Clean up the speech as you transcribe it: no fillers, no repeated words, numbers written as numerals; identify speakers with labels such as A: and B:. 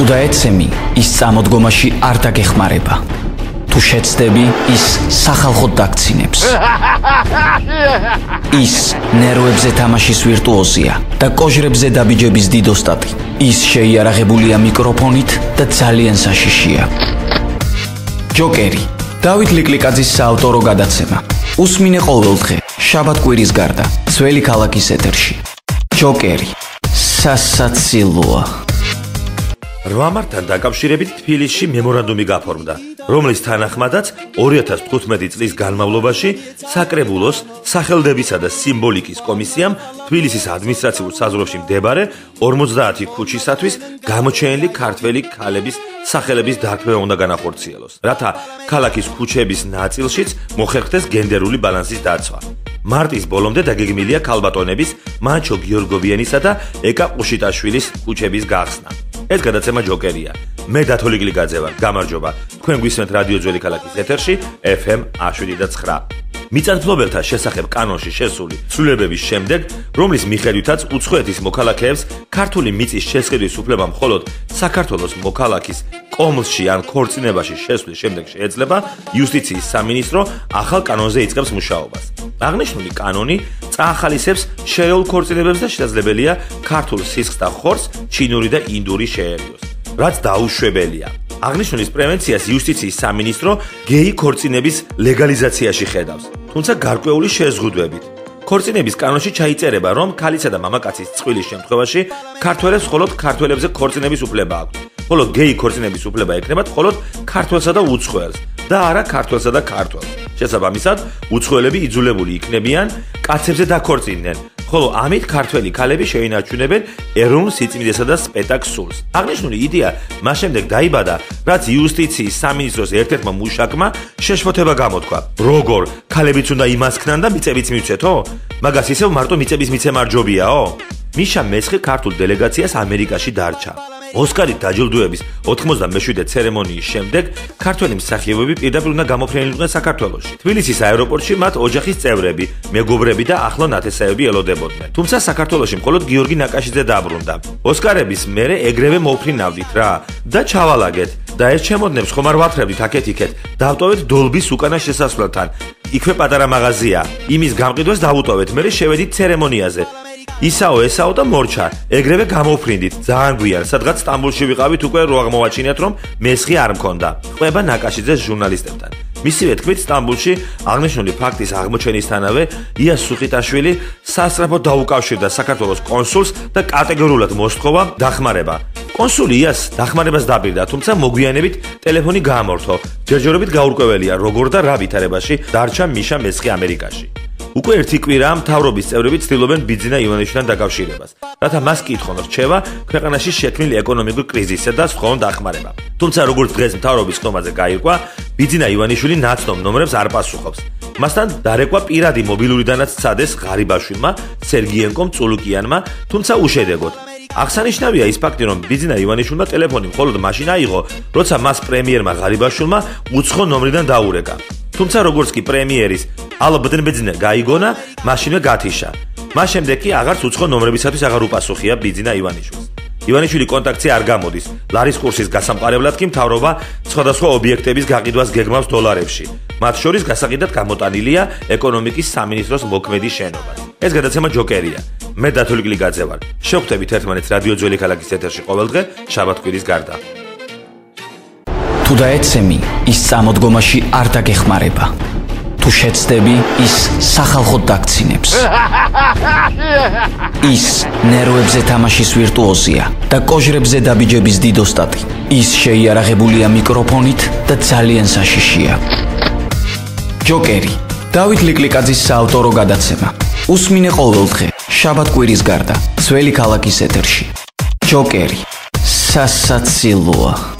A: თუ დაეცემი, ის წამოდგომაში არ დაგეხმარება. თუ შეცდები, ის სახალხოდ დაგცინებს. ის ნერვებზე თამაშის ვირტუოზია და კოჟრებზე დაბიჯების დიდ ოსტატი. ის შეიარაღებულია მიკროფონით და ძალიან საშიშია. ჯოკერი, დავით ლიკლიკაძის საავტორო გადაცემა. უსმინე ყოველდღე, შაბათ-კვირის გარდა, ძველი ქალაქის ეთერში. ჯოკერი, სასაცილოა.
B: 8 მარტთან დაკავშირებით თბილისში მემორანდუმი გაფორმდა, რომლის თანახმადაც 2015 წლის განმავლობაში საკრებულოს სახელდებისა და სიმბოლიკის კომისიამ თბილისის ადმინისტრაციულ საზღვრებში მდებარე 50 ქუჩისათვის გამოჩენილი ქართველი ქალების სახელების დარქმევა უნდა განახორციელოს, რათა ქალაქის ქუჩების ნაწილშიც მოხერხდეს გენდერული ბალანსის დაცვა. მარტის ბოლომდე დაგეგმილია ქალბატონების მანჩო გიორგოვიანისა და ეკა ყუშიტაშვილის ქუჩების გახსნა. ეს გადაცემა ჯოკერია. მე დათო ლიკლიკაძე ვარ. გამარჯობა. თქვენ გვისმენთ რადიო ძველი ქალაქის ეთერში FM 107.9. მიწათმფლობელთა შესახებ კანონში შესული ცვლილებების შემდეგ, რომლის მიხედვითაც უცხოეთის მოქალაქეებს ქართული მიწის შესყიდვის უფლება მხოლოდ საქართველოს მოქალაქის კომლში ან ქორწინებაში შესვლის შემდეგ შეეძლება, იუსტიციის სამინისტრო ახალ კანონზე იწყებს მუშაობას. აღნიშნული კანონი წაახალისებს შერეულ ქორწინებებს და შესაძლებელია ქართულ სისხლს და ხორცს ჩინური და ინდური შეერიოს, რაც დაუშვებელია. აღნიშნულის პრევენციას იუსტიციის სამინისტრო გეი ქორწინების ლეგალიზაციაში ხედავს, თუმცა გარკვეული შეზღუდვებით. ქორწინების კანონში ჩაიწერება, რომ ქალისა და მამაკაცის წყვილის შემთხვევაში ქართველებს მხოლოდ ქართველებზე ქორწინების უფლება აქვთ, ხოლო გეი ქორწინების უფლება ექნებათ მხოლოდ ქართველსა და უცხოელს და არა ქართველსა და ქართველს. შესაბამისად, უცხოელები იძულებული იქნებიან კაცებზე დაქორწინდნენ, ხოლო ამით ქართველი ქალები შეინარჩუნებენ ეროვნულ სიწმინდესა და სპეტაკ სულს. აღნიშნული იდეა მას შემდეგ დაიბადა, რაც იუსტიციის სამინისტროს ერთ-ერთმა მუშაკმა შეშფოთება გამოთქვა. როგორ ქალებიც უნდა იმასქნან და მიწებიც მივცეთო? მაგას ისევ მარტო მიწების მიცემა რჯობიაო? მიშა მეცხე ქართულ დელეგაციას ამერიკაში დარჩა. ოსკარით დაჯილდოების 97 ცერემონიის შემდეგ ქართველი მსახიობები პირდაპირ უნდა გამოფრენილიყვნენ საქართველოში. თბილისის აეროპორტში მათ ოჯახის წევრები, მეგობრები და ახლო ნათესავები ელოდებოდნენ. თუმცა საქართველოში მხოლოდ გიორგი ნაკაშიძე დაბრუნდა. ოსკარების მერე ეგრევე მოვფრინავდით რა და ჩავალაგეთ და ეს ჩემოდნებს ხომ არ ვათრევდით აქეთ-იქეთ. დავტოვეთ დოლბის უკანა შესასვლელთან. იქვე პატარა მაღაზია. იმის გამყიდვას დავუტოვეთ, მერე შევედით ცერემონიაზე. ისაო და მორჩა, ეგრევე გამოფრინდით, ძალიან გვიან, სადღაც სტამბოლში ვიყავით, უკვე რო აღმოვაჩინეთ, რომ მესხი არ მქონდა. ყვება ნაკაშიძეს ჟურნალისტებთან. მისივე თქმით, სტამბოლში აღნიშნული ფაქტის აღმოჩენისთანავე ია სუხიტაშვილი სასწრაფოდ დაუკავშირდა საქართველოს კონსულს და კატეგორიულად მოსთხოვა დახმარება. კონსული იას დახმარებას დაპირდა, თუმცა მოგვიანებით ტელეფონი გაამორთო. ჯერჯერობით გაურკვეველია, როგორ და რა ვითარებაში დარჩა მიშა მესხი ამერიკაში. უკვე ერთი კვირაა მთავრობის წევრები ცდილობენ ბიძინა ივანიშვილთან დაკავშირებას, რათა მას კითხონ რჩევა ქვეყანაში შექმნილ ეკონომიკურ კრიზისსა და სთხოვონ დახმარება. თუმცა როგორც დღეს მთავრობის ხომაზე გაირკვა, ბიძინა ივანიშვილი ნაცნობ ნომრებს არ პასუხობს. მასთან დარეკვა პირადი მობილურიდანაც სცადეს ღარიბაშვილმა, სერგიენკომ, წულუკიანმა, თუმცა უშედეგოდ. აღსანიშნავია ის ფაქტი, რომ ბიძინა ივანიშვილმა ტელეფონი მხოლოდ მაშინ აიღო, როცა მას პრემიერმა ღარიბაშვილმა უცხო ნომრიდან დაურეკა. თუმცა როგორც კი პრემიერის ალბდნბძნა გაიგონა, მაშინვე გათიშა. მას შემდეგ კი აღარც უცხო ნომრებისათვის აღარ უპასუხია ბიძინა ივანიშვილს. ივანიშვილი კონტაქტზე არ გამოდის. ლარის კურსის გასამყარებლად კი მთავრობა სხვადასხვა ობიექტების გაყიდვას გეგმავს დოლარებში. მათ შორის გასაყიდად გამოტანილია ეკონომიკის სამინისტროს მოქმედი შენობა. ეს გადაცემა ჯოკერია. მე დათო ლიკლიკაძე ვარ. შევხვდებით ერთმანეთს რადიო ძველი ქალაქის ეთერში ყოველდღე შაბათ-კვირის გარდა.
A: თუ დაეცემი, ის წამოდგომაში არ დაგეხმარება. თუ შეცდები, ის სახალხოდ დაგცინებს. ის ნერვებზე თამაშის ვირტუოზია და კოჟრებზე დაბიჯების დიდ ოსტატი. ის შეიარაღებულია მიკროფონით და ძალიან საშიშია. ჯოკერი, დავით ლიკლიკაძის საავტორო გადაცემა. უსმინე ყოველდღე, შაბათ-კვირის გარდა, ძველი ქალაქის ეთერში. ჯოკერი, სასაცილოა.